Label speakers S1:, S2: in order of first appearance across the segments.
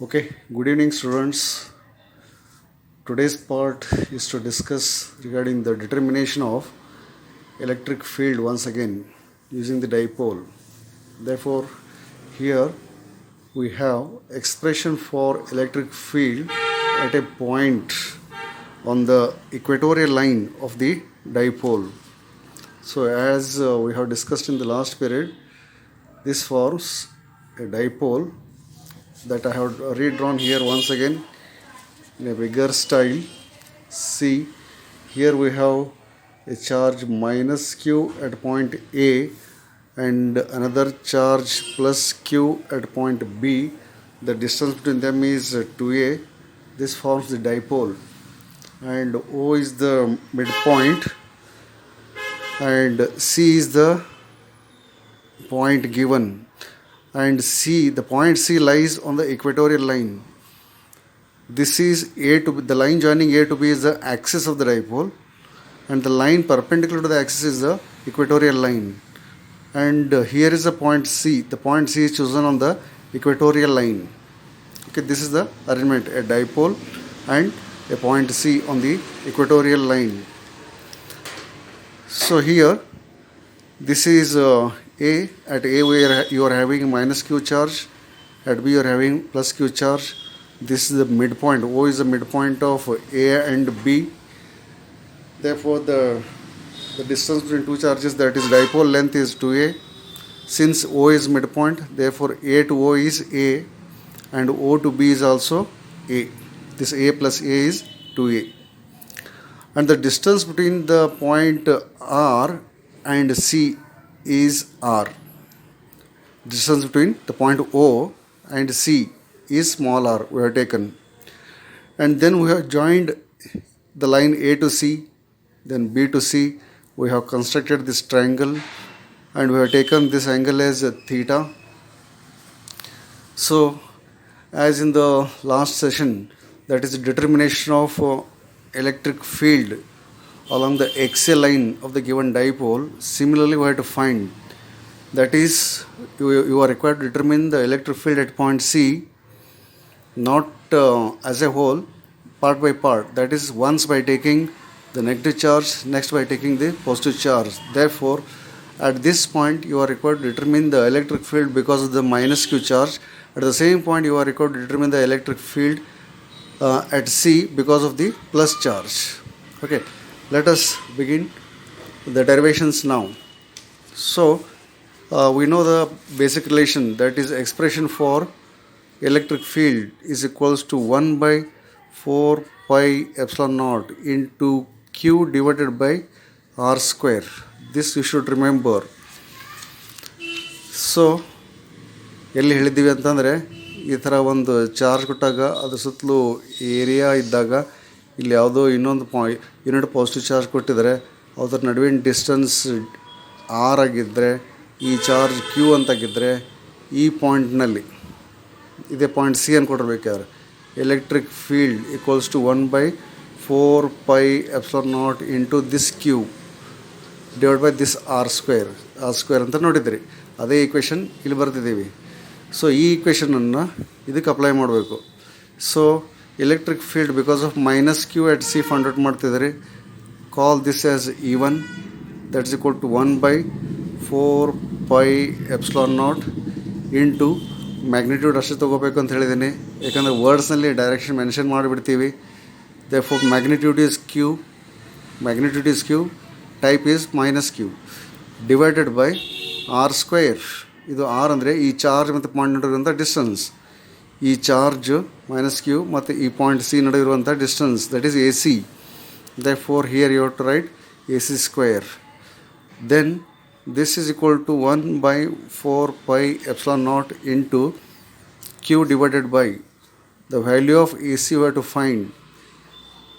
S1: Okay, good evening, students. Today's part is to discuss regarding the determination of electric field once again using the dipole. Therefore, here we have expression for electric field at a point on the equatorial line of the dipole. So, as we have discussed in the last period, this forms a dipole that I have redrawn here once again in a bigger style. See, here we have a charge minus q at point A and another charge plus q at point B. The distance between them is 2a. This forms the dipole, and O is the midpoint and C is the point given, and C, the point C lies on the equatorial line. This is A to B, the line joining A to B is the axis of the dipole, and the line perpendicular to the axis is the equatorial line. And here is the point C. The point C is chosen on the equatorial line. Okay, this is the arrangement: a dipole and a point C on the equatorial line. So here, this is A. At A where you are having minus q charge, at B you are having plus q charge. This is the midpoint. O is the midpoint of A and B. Therefore, the distance between two charges, that is dipole length, is 2a. Since O is midpoint, therefore A to O is A and O to B is also A. This A plus A is 2a. And the distance between the point R and C is R. Distance between the point O and C is small r, we have taken. And then we have joined the line A to C, then B to C. We have constructed this triangle and we have taken this angle as theta. So, as in the last session, that is the determination of electric field along the axial line of the given dipole. Similarly, we have to find, that is, you are required to determine the electric field at point C, not as a whole, part by part. That is, once by taking the negative charge, next by taking the positive charge. Therefore, at this point you are required to determine the electric field because of the minus q charge. At the same point you are required to determine the electric field at C because of the plus charge. Okay, let us begin the derivations now. So, we know the basic relation, that is expression for electric field is equals to 1 by 4 pi epsilon naught into q divided by r square. This you should remember. So ಎಲ್ಲಿ ಹೇಳಿದ್ದೀವಿ ಅಂತಂದರೆ, ಈ ಥರ ಒಂದು charge ಕೊಟ್ಟಾಗ ಅದ್ರ ಸುತ್ತಲೂ area ಇದ್ದಾಗ ಇಲ್ಲಿ ಯಾವುದೋ ಇನ್ನೊಂದು ಯೂನಿಟ್ ಪಾಸಿಟಿವ್ ಚಾರ್ಜ್ ಕೊಟ್ಟಿದ್ದಾರೆ, ಅದರ ನಡುವಿನ ಡಿಸ್ಟೆನ್ಸ್ ಆರ್ ಆಗಿದ್ದರೆ, ಈ ಚಾರ್ಜ್ ಕ್ಯೂ ಅಂತಾಗಿದ್ದರೆ, ಈ ಪಾಯಿಂಟ್ನಲ್ಲಿ ಇದೇ ಪಾಯಿಂಟ್ ಸಿ ಅನ್ನು ಕೊಟ್ಟಿರ್ಬೇಕಾದ್ರೆ electric field equals to 1 by 4 pi epsilon naught into this q divided by this r square ಅಂತ ನೋಡಿದ್ರಿ. ಅದೇ ಈಕ್ವೇಷನ್ ಇಲ್ಲಿ ಬರ್ತಿದ್ದೀವಿ. ಸೊ ಈ ಈಕ್ವೇಷನನ್ನು ಇದಕ್ಕೆ ಅಪ್ಲೈ ಮಾಡಬೇಕು. So electric field because of minus Q at C find out ಮಾಡ್ತಿದ್ದೀರಿ. Call this as E1, that is equal to 1 by 4 pi epsilon naught into magnitude ಅಷ್ಟೇ ತೊಗೋಬೇಕು ಅಂತ ಹೇಳಿದ್ದೀನಿ, ಯಾಕಂದರೆ ವರ್ಡ್ಸ್ನಲ್ಲಿ ಡೈರೆಕ್ಷನ್ ಮೆನ್ಷನ್ ಮಾಡಿಬಿಡ್ತೀವಿ. therefore magnitude is q, type is minus q, divided by r square. ಇದು r ಅಂದರೆ ಈ ಚಾರ್ಜ್ ಮತ್ತು ಪಾಯಿಂಟ್ ನಡುವಿರುವಂಥ ಡಿಸ್ಟೆನ್ಸ್. ಈ ಚಾರ್ಜ್ ಮೈನಸ್ ಕ್ಯೂ ಮತ್ತು ಈ ಪಾಯಿಂಟ್ ಸಿ ನಡುವಿರುವಂಥ distance, that is AC. therefore here you have to write AC square. then this is equal to 1 by 4 pi epsilon naught into q divided by the value of AC you have to find,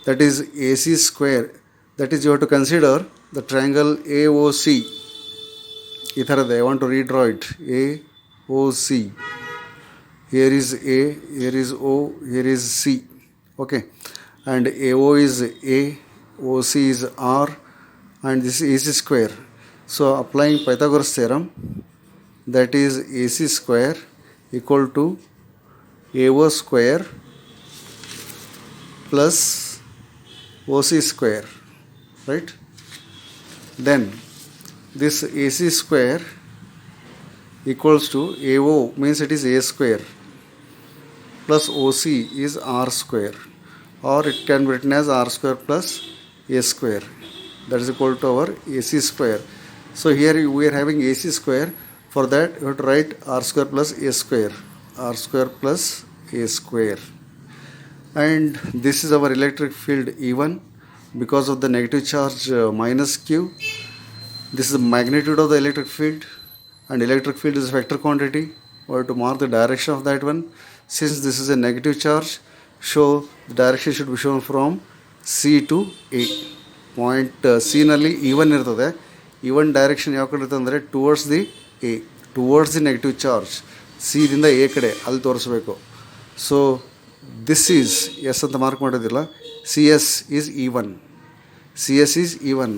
S1: that is AC square. That is, you have to consider the triangle AOC. ಈ ಥರದ್ದು I want to redraw it. AOC. Here is A, here is O, here is C. Okay, and AO is A, OC is R, and this is AC square. So applying Pythagoras theorem, that is AC square equal to AO square plus OC square, right? Then this AC square equals to AO means it is A square plus OC is R square, or it can be written as R square plus A square, that is equal to our AC square. So here we are having AC square. For that you have to write R square plus A square, R square plus A square. And this is our electric field E1 because of the negative charge minus Q. This is the magnitude of the electric field, and electric field is a vector quantity. We have to mark the direction of that one. Since this is a negative charge, so the direction should be shown from C to A. Point C ನಲ್ಲಿ E1 ಇರ್ತದೆ. E1 direction ಯಾವ ಕಡೆ ಇರುತ್ತೆ ಅಂದರೆ towards the A, towards the negative charge. C ದಿಂದ A ಕಡೆ ಅಲ್ಲಿ ತೋರಿಸ್ಬೇಕು. ಸೊ ದಿಸ್ ಈಸ್ ಎಸ್ ಅಂತ ಮಾರ್ಕ್ ಮಾಡೋದಿಲ್ಲ. C S is E1. C S is E1.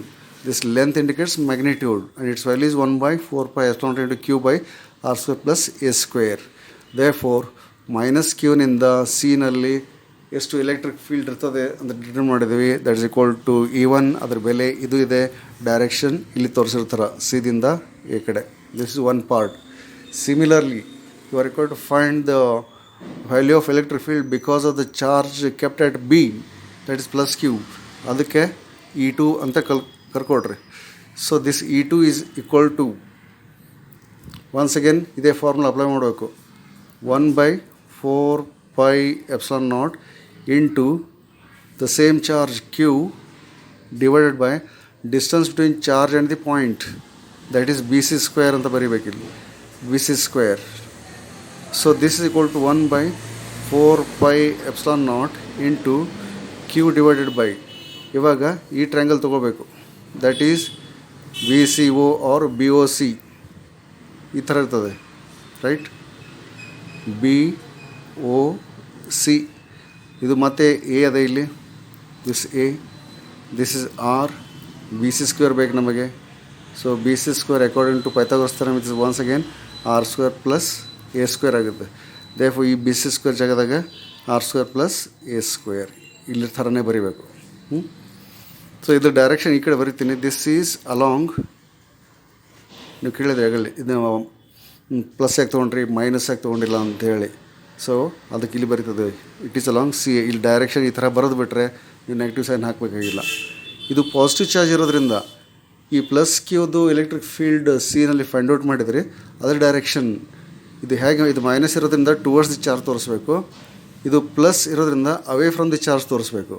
S1: This length indicates magnitude, and its value is 1 by 4 pi epsilon into Q by R square plus A square. Therefore, minus Q ನಿಂದ C ನಲ್ಲಿ ಎಷ್ಟು electric field ಇರ್ತದೆ ಅಂತ determine ಮಾಡಿದ್ದೀವಿ. That is equal to E1. ಅದರ ಬೆಲೆ ಇದು ಇದೆ. ಡೈರೆಕ್ಷನ್ ಇಲ್ಲಿ ತೋರಿಸಿರ್ತಾರೆ ಸಿ ದಿಂದ ಎ ಕಡೆ. This is one part. Similarly you are required to find the value of electric field because of the charge kept at B, that is plus Q. ಅದಕ್ಕೆ E2 ಅಂತ ಕರ್ಕೊಡ್ರಿ. So this E2 is equal to, once again ಇದೇ formula apply ಮಾಡಬೇಕು. 1 by 4 pi epsilon naught into the same charge Q divided by distance between charge and the point, that is BC square ಅಂತ ಬರೀಬೇಕಿಲ್ಲಿ, BC square. So this is equal to 1 by 4 pi epsilon naught into Q divided by, ಇವಾಗ ಈ triangle ತೊಗೋಬೇಕು, that is BCO or BOC ಈ ಥರ ಇರ್ತದೆ, right. BOC ಇದು ಮತ್ತೆ A ಅದೇ ಇಲ್ಲಿ, this A, this is R, BC square ಬೇಕು ನಮಗೆ. So BC square according to Pythagoras theorem it is once again R square plus A square ಆಗುತ್ತೆ. ದೇರ್ಫೋರ್ ಈ BC ಸ್ಕ್ವೇರ್ ಜಾಗದಾಗ R square plus A square ಇಲ್ಲಿ ಥರನೇ ಬರೀಬೇಕು. So ಇದು direction ಈ ಕಡೆ ಬರಿತೀನಿ. ದಿಸ್ ಈಸ್ ಅಲಾಂಗ್, ನೀವು ಕೇಳಿದ್ರೆ ಆಗಲಿ ಇದು ಪ್ಲಸ್ ಯಾಕೆ ತೊಗೊಂಡ್ರಿ ಮೈನಸ್ ಯಾಕೆ ತೊಗೊಂಡಿಲ್ಲ ಅಂಥೇಳಿ. ಸೊ ಅದಕ್ಕೆ ಇಲ್ಲಿ ಬರೀತದೆ ಇಟ್ ಈಸ್ ಅಲಾಂಗ್ ಸಿ. ಇಲ್ಲಿ ಡೈರೆಕ್ಷನ್ ಈ ಥರ ಬರೆದು ಬಿಟ್ಟರೆ ನೀವು ನೆಗೆಟಿವ್ ಸೈನ್ ಹಾಕಬೇಕಾಗಿಲ್ಲ. ಇದು ಪಾಸಿಟಿವ್ ಚಾರ್ಜ್ ಇರೋದ್ರಿಂದ ಈ ಪ್ಲಸ್ ಕ್ಯೂದು ಎಲೆಕ್ಟ್ರಿಕ್ ಫೀಲ್ಡ್ ಸಿನಲ್ಲಿ ಫೈಂಡ್ ಔಟ್ ಮಾಡಿದ್ರಿ, ಅದರ ಡೈರೆಕ್ಷನ್ ಇದು ಹೇಗೆ, ಇದು ಮೈನಸ್ ಇರೋದ್ರಿಂದ ಟುವರ್ಡ್ಸ್ ದಿ ಚಾರ್ಜ್ ತೋರಿಸ್ಬೇಕು, ಇದು ಪ್ಲಸ್ ಇರೋದ್ರಿಂದ ಅವೇ ಫ್ರಮ್ ದಿ ಚಾರ್ಜ್ ತೋರಿಸ್ಬೇಕು.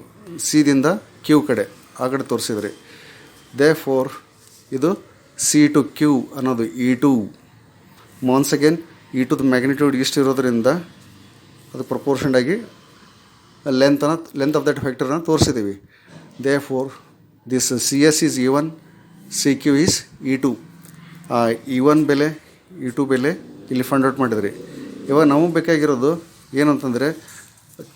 S1: ಸಿದಿಂದ ಕ್ಯೂ ಕಡೆ ಆ ಕಡೆ ತೋರಿಸಿದ್ರಿ. ದೇರ್ಫೋರ್ ಇದು ಸಿ ಟು ಕ್ಯೂ ಅನ್ನೋದು E2. Once again E2 magnitude ಇಷ್ಟು ಇರೋದ್ರಿಂದ ಅದು ಪ್ರಪೋರ್ಷನ್ ಆಗಿ ಲೆಂತ್ ಆಫ್ ದಟ್ ವೆಕ್ಟರ್ನ ತೋರಿಸಿದ್ದೀವಿ. Therefore this CS is E1, CQ is E2. E1 ಬೆಲೆ E2 ಬೆಲೆ ಇಲ್ಲಿ ಫೈಂಡ್ ಔಟ್ ಮಾಡಿದ್ರಿ. ಇವಾಗ ನಮಗೆ ಬೇಕಾಗಿರೋದು ಏನಂತಂದರೆ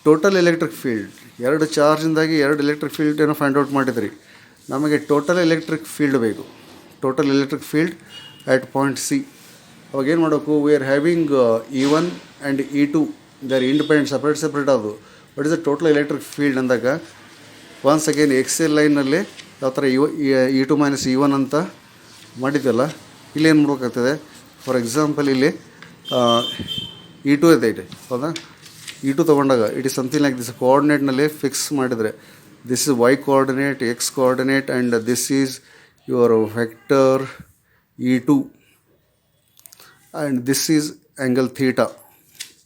S1: ಟೋಟಲ್ ಎಲೆಕ್ಟ್ರಿಕ್ ಫೀಲ್ಡ್. ಎರಡು ಚಾರ್ಜಿಂದಾಗಿ ಎರಡು ಎಲೆಕ್ಟ್ರಿಕ್ ಫೀಲ್ಡ್ ಏನೋ ಫೈಂಡ್ ಔಟ್ ಮಾಡಿದ್ರಿ. ನಮಗೆ ಟೋಟಲ್ ಎಲೆಕ್ಟ್ರಿಕ್ ಫೀಲ್ಡ್ ಬೇಕು, total electric field at point C. ಅವಾಗ ಏನು ಮಾಡಬೇಕು, we are having E1 and E2 they are independent, separate ಅದು. What is the total electric field ಅಂದಾಗ ಒನ್ಸ್ ಅಗೇನ್ ಎಕ್ಸೆಲ್ ಲೈನಲ್ಲಿ ಯಾವ ಥರ E2 ಮೈನಸ್ E1 ಅಂತ ಮಾಡಿದ್ವಲ್ಲ, ಇಲ್ಲಿ ಏನು ಮಾಡ್ಬೇಕಾಗ್ತದೆ. ಫಾರ್ ಎಕ್ಸಾಂಪಲ್ ಇಲ್ಲಿ E2 ಇದೆ, ಹೌದಾ. E2 ತೊಗೊಂಡಾಗ it is something like this. ಕೋಆರ್ಡಿನೇಟ್ನಲ್ಲಿ ಫಿಕ್ಸ್ ಮಾಡಿದರೆ this is Y coordinate, X coordinate, and this is your vector E2 and this is angle theta.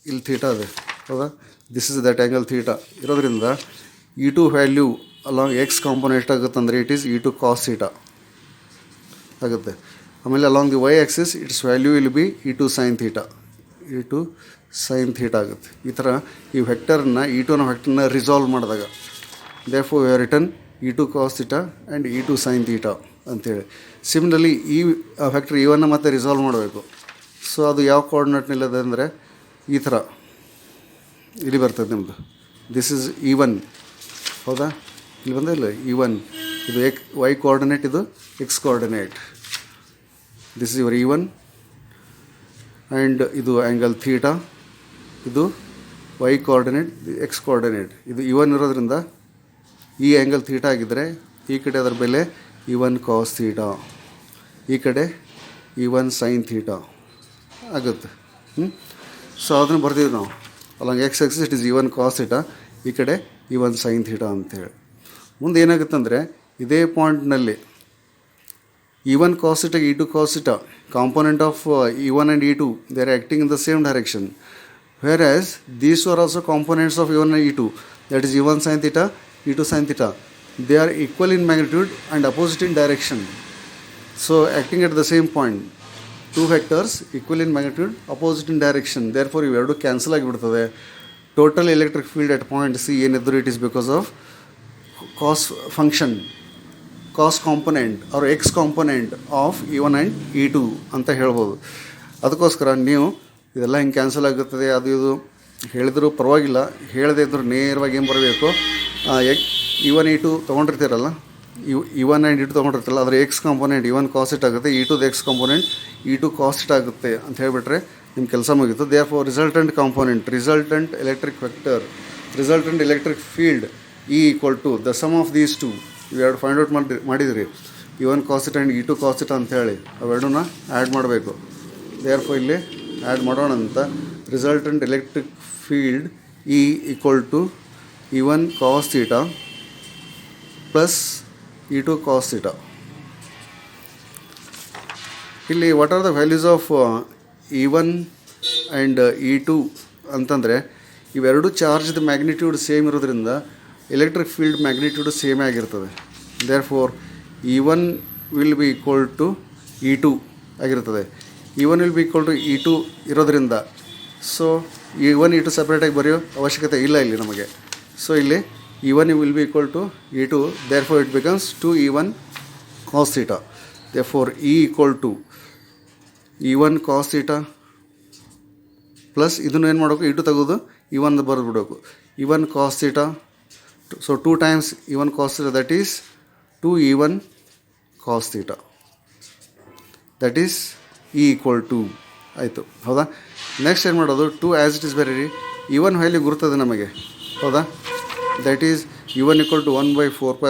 S1: ಇಲ್ಲಿ ಥೀಟಾ ಇದೆ, ಹೌದಾ. This is that angle theta ಇರೋದ್ರಿಂದ E2 value along X component ಎಷ್ಟಾಗುತ್ತಂದರೆ it is E2 cos theta ಆಗುತ್ತೆ. ಆಮೇಲೆ along the Y axis its value will be E2 sine theta, E2 sine theta ಆಗುತ್ತೆ. ಈ ಥರ ಈ ವೆಕ್ಟರ್ನ E2 ವೆಕ್ಟರ್ನ ರಿಸಾಲ್ವ್ ಮಾಡಿದಾಗ therefore we have written E2 cos theta and E2 sine theta ಅಂಥೇಳಿ. ಸಿಮಿಲರ್ಲಿ ಈ ವೆಕ್ಟರ್ E1 ಮತ್ತೆ ರಿಸಾಲ್ವ್ ಮಾಡಬೇಕು. ಸೊ ಅದು ಯಾವ ಕೋಆರ್ಡಿನೇಟ್ನಲ್ಲಿದೆ ಅಂದರೆ ಈ ಥರ ಇಲ್ಲಿ ಬರ್ತದೆ ನಿಮ್ಮದು. ದಿಸ್ ಇಸ್ E1, ಹೌದಾ. ಇಲ್ಲಿ ಬಂದಿಲ್ಲ E1, ಇದು Y ಕೋಆರ್ಡಿನೇಟ್, ಇದು X coordinate. This is your E1 and ಇದು ಆ್ಯಂಗಲ್ ಥೀಟಾ, ಇದು ವೈ ಕೋಆರ್ಡಿನೇಟ್, ಎಕ್ಸ್ ಕೋಆರ್ಡಿನೇಟ್. ಇದು ಇವನ್ ಇರೋದ್ರಿಂದ ಈ ಆ್ಯಂಗಲ್ ಥೀಟಾ ಆಗಿದ್ದರೆ ಈ ಕಡೆ ಅದರ ಬೆಲೆ ಇವನ್ ಕಾಸ್ ಥೀಟಾ, ಈ ಕಡೆ ಇವನ್ ಸೈನ್ ಥೀಟಾ ಆಗುತ್ತೆ. ಸೊ ಅದನ್ನು ಬರ್ತೀವಿ ನಾವು along X axis it is ಇವನ್ ಕಾಸ್ ಥೀಟಾ, ಈ ಕಡೆ ಇವನ್ ಸೈನ್ ಥೀಟಾ ಅಂತೇಳಿ. ಮುಂದೆ ಏನಾಗುತ್ತೆ ಅಂದರೆ ಇದೇ ಪಾಯಿಂಟ್ನಲ್ಲಿ E1 cos theta, E2 cos theta, component of E1 and E2, they are acting in the same direction. Whereas these are also components of E1 and E2, that is E1 sin theta, E2 sin theta. They are equal in magnitude and opposite in direction. So acting at the same point, two vectors equal in magnitude, opposite in direction. Therefore, you have to cancel ಆಗಿಬಿಡ್ತದೆ. Total electric field at point C ಏನಿದ್ರು it is because of cos function, cos component or X component of E1 and E2 ಅಂತ ಹೇಳ್ಬೋದು. ಅದಕ್ಕೋಸ್ಕರ ನೀವು ಇದೆಲ್ಲ ಹಿಂಗೆ cancel ಆಗುತ್ತದೆ ಅದು ಇದು ಹೇಳಿದರೂ ಪರವಾಗಿಲ್ಲ, ಹೇಳದೇ ಇದ್ದರೂ ನೇರವಾಗಿ ಏನು ಬರಬೇಕು, E1 E2 ತೊಗೊಂಡಿರ್ತೀರಲ್ಲ, E1 and E2 ತೊಗೊಂಡಿರ್ತೀರಲ್ಲ ಅದರ X component E1 cos it ಆಗುತ್ತೆ, E2 X component E2 cos it ಆಗುತ್ತೆ ಅಂತ ಹೇಳಿಬಿಟ್ರೆ ನಿಮ್ಮ ಕೆಲಸ ಮುಗೀತು. Therefore resultant component, resultant electric vector, resultant electric field E equal to the sum of these two. ಇವೆರಡು find out ಮಾಡಿದ್ರಿ, E1 cos it and E2 cos it ಅಂತೇಳಿ ಅವೆರಡನ್ನ ಆ್ಯಡ್ ಮಾಡಬೇಕು. ದೇರ್ ಫಾರ್ ಇಲ್ಲಿ ಆ್ಯಡ್ ಮಾಡೋಣ ಅಂತ resultant electric field E equal to E1 cos theta plus E2 cos theta. ಇಲ್ಲಿ what are the values of E1 and E2 ಅಂತಂದರೆ ಇವೆರಡು ಚಾರ್ಜ್ದ ಮ್ಯಾಗ್ನಿಟ್ಯೂಡ್ ಸೇಮ್ ಇರೋದ್ರಿಂದ ಎಲೆಕ್ಟ್ರಿಕ್ ಫೀಲ್ಡ್ ಮ್ಯಾಗ್ನಿಟ್ಯೂಡ್ ಸೇಮೇ ಆಗಿರ್ತದೆ. Therefore E1 will be equal to E2 ಆಗಿರ್ತದೆ. E1 will be equal to E2 ಇರೋದ್ರಿಂದ so E1 E2 ಸಪ್ರೇಟಾಗಿ ಬರೆಯೋ ಅವಶ್ಯಕತೆ ಇಲ್ಲ ಇಲ್ಲಿ ನಮಗೆ. ಸೊ ಇಲ್ಲಿ E1 will be equal to E2, therefore it becomes 2E1 cos theta. Therefore E equal to E1 cos theta plus ಇದನ್ನು ಏನು ಮಾಡಬೇಕು, E2 ತೆಗೆದು E1 ಬರೆದು ಬಿಡಬೇಕು. E1 cos theta, so 2 times E1 cos theta, that is 2E1 cos theta, that is E equal to ಆಯಿತು. ಹೌದಾ? Next ಏನು ಮಾಡೋದು, 2 ಆ್ಯಸ್ ಇಟ್ ಈಸ್ ಬರೀರಿ. E1 ವ್ಯಾಲ್ಯೂ ಗುರುತದೆ ನಮಗೆ, ಹೌದಾ? That is E1 equal to 1/4π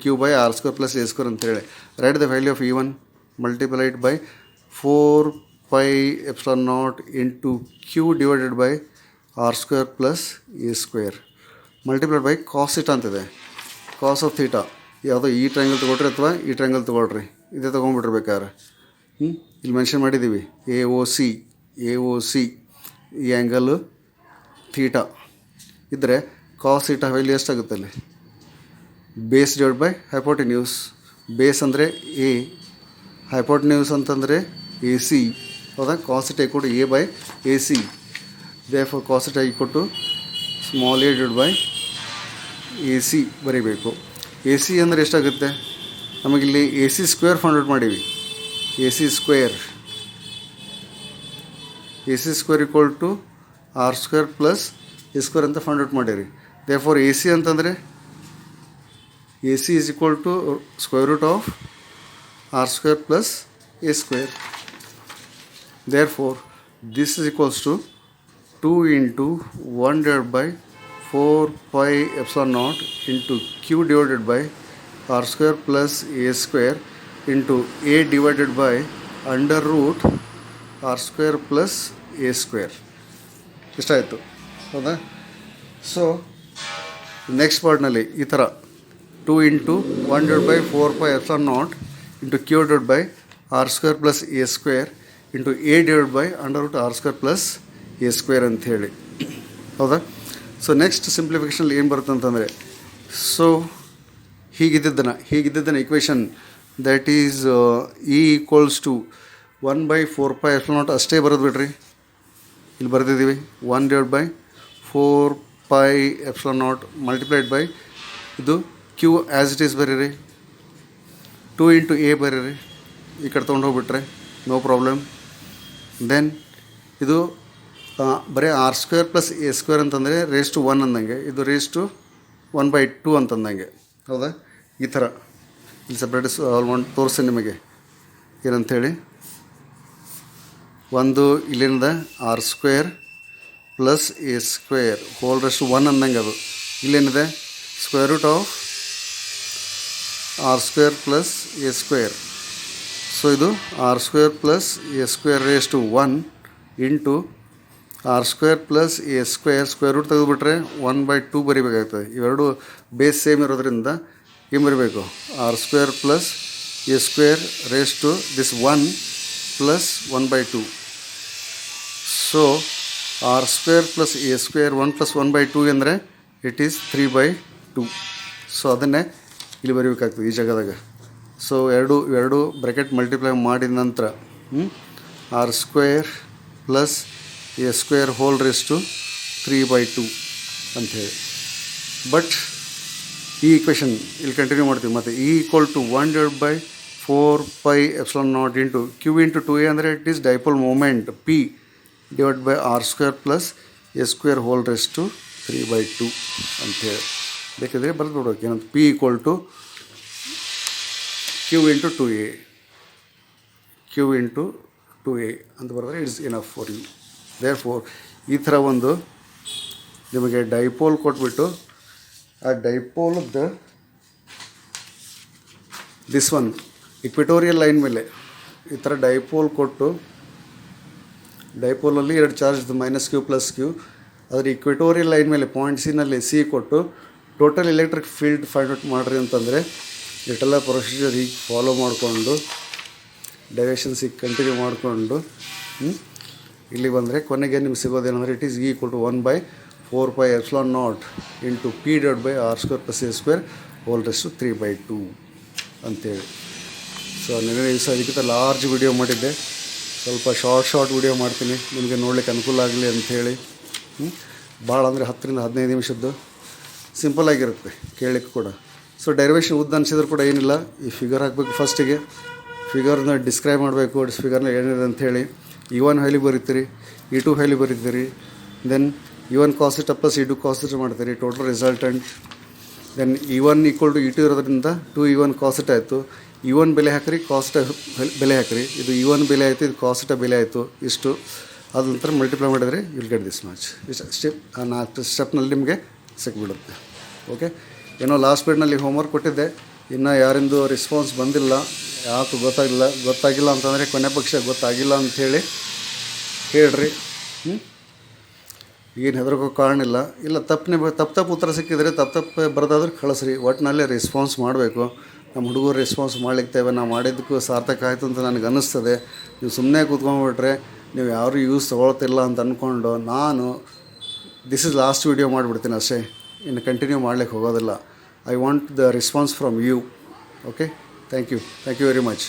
S1: Q by R square plus A square ಅಂತೇಳಿ. Right the value of E1 multiplied by 4πε0 into Q divided by R square plus A square multiplied by cos theta ಅಂತಿದೆ. Cos of theta ಯಾವುದೋ ಈ triangle ತೊಗೊಳ್ರಿ ಅಥವಾ ಈ triangle ತೊಗೊಳ್ರಿ, ಇದೇ ತೊಗೊಂಡ್ಬಿಟ್ರೆ ಇಲ್ಲಿ ಮೆನ್ಷನ್ ಮಾಡಿದ್ದೀವಿ ಎ ಒ ಸಿ ಈ ಆ್ಯಂಗಲ್ಲು ಥೀಟಾ ಇದ್ದರೆ ಕಾಸ್ ಥೀಟಾ ವ್ಯಾಲ್ಯೂ ಎಷ್ಟಾಗುತ್ತೆ ಅಲ್ಲಿ, base divide by hypotenuse. Base ಅಂದರೆ ಎ, ಹೈಪೋಟಿನ್ಯೂಸ್ ಅಂತಂದರೆ ಎ ಸಿ, ಹೌದಾ? Cos theta equal to A by A C. Therefore cos theta equal to small A divide by A C ಬರೀಬೇಕು. A C ಅಂದರೆ ಎಷ್ಟಾಗುತ್ತೆ ನಮಗಿಲ್ಲಿ A C square find out ಮಾಡೀವಿ. A C square equal to R square plus A square ಅಂತ find out ಮಾಡೀರಿ. Therefore A C ಅಂತಂದರೆ A C is equal to square root of R square plus A square. Therefore this is equals to 2 into 1 divided by 4πε0 into Q divided by R square plus A square into A divided by under root R square plus A square. ಇಷ್ಟಾಯಿತು, ಹೌದಾ? So next ಪಾರ್ಟ್ನಲ್ಲಿ ಈ ಥರ 2 into 1 divided by 4πε0 into Q divided by R square plus A square into A divided by under root R square plus A square ಅಂಥೇಳಿ, ಹೌದಾ? So next ಸಿಂಪ್ಲಿಫಿಕೇಷನಲ್ಲಿ ಏನು ಬರುತ್ತೆ ಅಂತಂದರೆ, so ಹೀಗಿದ್ದನ equation that is E equals to 1/4πε0 ಅಷ್ಟೇ ಬರೋದು ಬಿಡ್ರಿ. ಇಲ್ಲಿ ಬರೆದಿದ್ದೀವಿ 1 divided by 4πε0 ಮಲ್ಟಿಪ್ಲೈಡ್ ಬೈ ಇದು Q ಆ್ಯಸ್ ಇಟ್ ಈಸ್ ಬರೀರಿ, 2 into A ಬರೀರಿ, ಈ ಕಡೆ ತೊಗೊಂಡು ಹೋಗ್ಬಿಟ್ರೆ ನೋ ಪ್ರಾಬ್ಲಮ್. ದೆನ್ ಇದು ಬರೀ R square plus A square ಅಂತಂದರೆ ರೇಸ್ ಟು 1 ಅಂದಂಗೆ, ಇದು ರೇಸ್ ಟು 1/2 ಅಂತಂದಂಗೆ, ಹೌದಾ? ಈ ಥರ ಇಲ್ಲಿ ಸಪ್ರೇಟ್ ಒಂದು ತೋರಿಸಿ ನಿಮಗೆ ಏನಂಥೇಳಿ. ಒಂದು ಇಲ್ಲಿಂದ R square plus A square whole raised 1 ಅಂದಂಗೆ ಅದು. ಇಲ್ಲೇನಿದೆ square root of R square plus A square. So ಇದು R square plus A square raise to 1 into R square plus A square square root ತೆಗೆದುಬಿಟ್ರೆ 1/2 ಬರಿಬೇಕಾಗ್ತದೆ. ಇವೆರಡು base same ಇರೋದ್ರಿಂದ ಏನು ಬರೀಬೇಕು, R square plus A square raise to this 1 plus 1/2. So R square plus A square 1 plus 1/2 ಅಂದರೆ it is 3/2. So ಅದನ್ನೇ ಇಲ್ಲಿ ಬರೀಬೇಕಾಗ್ತದೆ ಈ ಜಾಗದಾಗ. ಸೊ ಎರಡು ಬ್ರ್ಯಾಕೆಟ್ ಮಲ್ಟಿಪ್ಲೈ ಮಾಡಿದ ನಂತರ R square plus A square whole raise to 3/2 ಅಂಥೇಳಿ. ಬಟ್ ಈ ಈಕ್ವೇಷನ್ ಇಲ್ಲಿ ಕಂಟಿನ್ಯೂ ಮಾಡ್ತೀವಿ. ಮತ್ತು E equal to 1/4πε0 into Q into 2a ಅಂದರೆ it is dipole moment P divide by R square plus A square whole raise to 3/2 ಅಂಥೇಳಿ. ಬೇಕಿದ್ರೆ ಬರೆದು ಬಿಡ್ಬೇಕು ಏನಂತ, P equal to Q into 2a ಅಂತ ಬರೆದ್ರೆ it's enough for you. Therefore ಈ ಥರ ಒಂದು ನಿಮಗೆ ಡೈಪೋಲ್ ಕೊಟ್ಬಿಟ್ಟು ಆ ಡೈಪೋಲದ್ದು ದಿಸ್ ಒನ್ ಇಕ್ವಿಟೋರಿಯಲ್ ಲೈನ್ ಮೇಲೆ ಈ ಥರ ಡೈಪೋಲ್ ಕೊಟ್ಟು, ಡೈಪೋಲಲ್ಲಿ 2 ಚಾರ್ಜ್ -q + q, ಅದರ ಇಕ್ವಿಟೋರಿಯಲ್ ಲೈನ್ ಮೇಲೆ ಪಾಯಿಂಟ್ ಸಿನಲ್ಲಿ ಸಿ ಕೊಟ್ಟು total electric field find out ಮಾಡಿರಿ ಅಂತಂದರೆ ಇಷ್ಟೆಲ್ಲ ಪ್ರೊಸೀಜರ್ ಈಗ ಫಾಲೋ ಮಾಡಿಕೊಂಡು ಡೈವೇಷನ್ಸ್ ಈಗ ಕಂಟಿನ್ಯೂ ಮಾಡಿಕೊಂಡು ಇಲ್ಲಿ ಬಂದರೆ ಕೊನೆಗೆ ನಿಮ್ಗೆ ಸಿಗೋದೇನೆಂದರೆ it is equal to 1/4πε0 into P divide by R square plus A square whole raise to 3/2 ಅಂತೇಳಿ. ಸೊ ನೆನೆ ದಿವಸ ಇದಕ್ಕಿಂತ ಲಾರ್ಜ್ ವಿಡಿಯೋ ಮಾಡಿದ್ದೆ, ಸ್ವಲ್ಪ ಶಾರ್ಟ್ ವಿಡಿಯೋ ಮಾಡ್ತೀನಿ ನಿಮಗೆ ನೋಡ್ಲಿಕ್ಕೆ ಅನುಕೂಲ ಆಗಲಿ ಅಂಥೇಳಿ. ಭಾಳ ಅಂದರೆ 10 ರಿಂದ 15 ನಿಮಿಷದ್ದು ಸಿಂಪಲ್ಲಾಗಿರುತ್ತೆ ಕೇಳಲಿಕ್ಕೆ ಕೂಡ. ಸೊ ಡೈರಿವೇಷನ್ ಉದ್ದ ಅನಿಸಿದ್ರು ಕೂಡ ಏನಿಲ್ಲ, ಈ ಫಿಗರ್ ಹಾಕಬೇಕು. ಫಸ್ಟಿಗೆ ಫಿಗರ್ನ ಡಿಸ್ಕ್ರೈಬ್ ಮಾಡಬೇಕು, ಫಿಗರ್ನ ಏನಿದೆ ಅಂಥೇಳಿ. E1 ವ್ಯಾಲ್ಯೂ ಬರೀತೀರಿ, E2 ವ್ಯಾಲ್ಯೂ ಬರೀತೀರಿ, then E1 cos θ plus E2 cos θ ಮಾಡ್ತೀರಿ, total resultant. Then E1 equal to E2 ಇರೋದ್ರಿಂದ 2E1 cos θ ಆಯಿತು. E1 ಬೆಲೆ ಹಾಕಿರಿ, cos θ ಬೆಲೆ ಹಾಕಿರಿ. ಇದು E1 ಬೆಲೆ ಆಯಿತು, ಇದು cos θ ಬೆಲೆ ಆಯಿತು. ಇಷ್ಟು ಅದ ನಂತರ ಮಲ್ಟಿಪ್ಲೈ ಮಾಡಿದರೆ ವಿಲ್ ಗೆಟ್ ದಿಸ್ ಮಚ್. ಇಷ್ಟು ಆ 4 ಸ್ಟೆಪ್ನಲ್ಲಿ ನಿಮಗೆ ಸಿಕ್ಬಿಡುತ್ತೆ. ಓಕೆ, ಏನೋ ಲಾಸ್ಟ್ ಪೀರಿಯಡ್ನಲ್ಲಿ ಹೋಮ್ವರ್ಕ್ ಕೊಟ್ಟಿದ್ದೆ, ಇನ್ನು ಯಾರಿಂದು ರೆಸ್ಪಾನ್ಸ್ ಬಂದಿಲ್ಲ, ಯಾಕೆ ಗೊತ್ತಾಗಿಲ್ಲ ಅಂತಂದರೆ ಕೊನೆ ಪಕ್ಷ ಗೊತ್ತಾಗಿಲ್ಲ ಅಂಥೇಳಿ ಹೇಳ್ರಿ. ಏನು ಹೆದರ್ಕೋ ಕಾರಣ ಇಲ್ಲ. ತಪ್ಪು ಉತ್ತರ ಸಿಕ್ಕಿದರೆ ತಪ್ಪು ಬರೋದಾದ್ರೆ ಕಳಿಸ್ರಿ. ಒಟ್ಟಿನಲ್ಲಿ ರೆಸ್ಪಾನ್ಸ್ ಮಾಡಬೇಕು. ನಮ್ಮ ಹುಡುಗರು ರೆಸ್ಪಾನ್ಸ್ ಮಾಡ್ಲಿಕ್ತೇವೆ, ನಾವು ಮಾಡಿದ್ದಕ್ಕೂ ಸಾರ್ಥಕ ಆಯಿತು ಅಂತ ನನಗೆ ಅನ್ನಿಸ್ತದೆ. ನೀವು ಸುಮ್ಮನೆ ಕೂತ್ಕೊಂಡ್ಬಿಟ್ರೆ ನೀವು ಯಾರೂ ಯೂಸ್ ತೊಗೊಳ್ತಿಲ್ಲ ಅಂತ ಅಂದ್ಕೊಂಡು ನಾನು ದಿಸ್ ಇಸ್ ಲಾಸ್ಟ್ ವಿಡಿಯೋ ಮಾಡಿಬಿಡ್ತೀನಿ ಅಷ್ಟೇ, ಇನ್ನು ಕಂಟಿನ್ಯೂ ಮಾಡ್ಲಿಕ್ಕೆ ಹೋಗೋದಿಲ್ಲ. I want the response from you. Okay, thank you very much.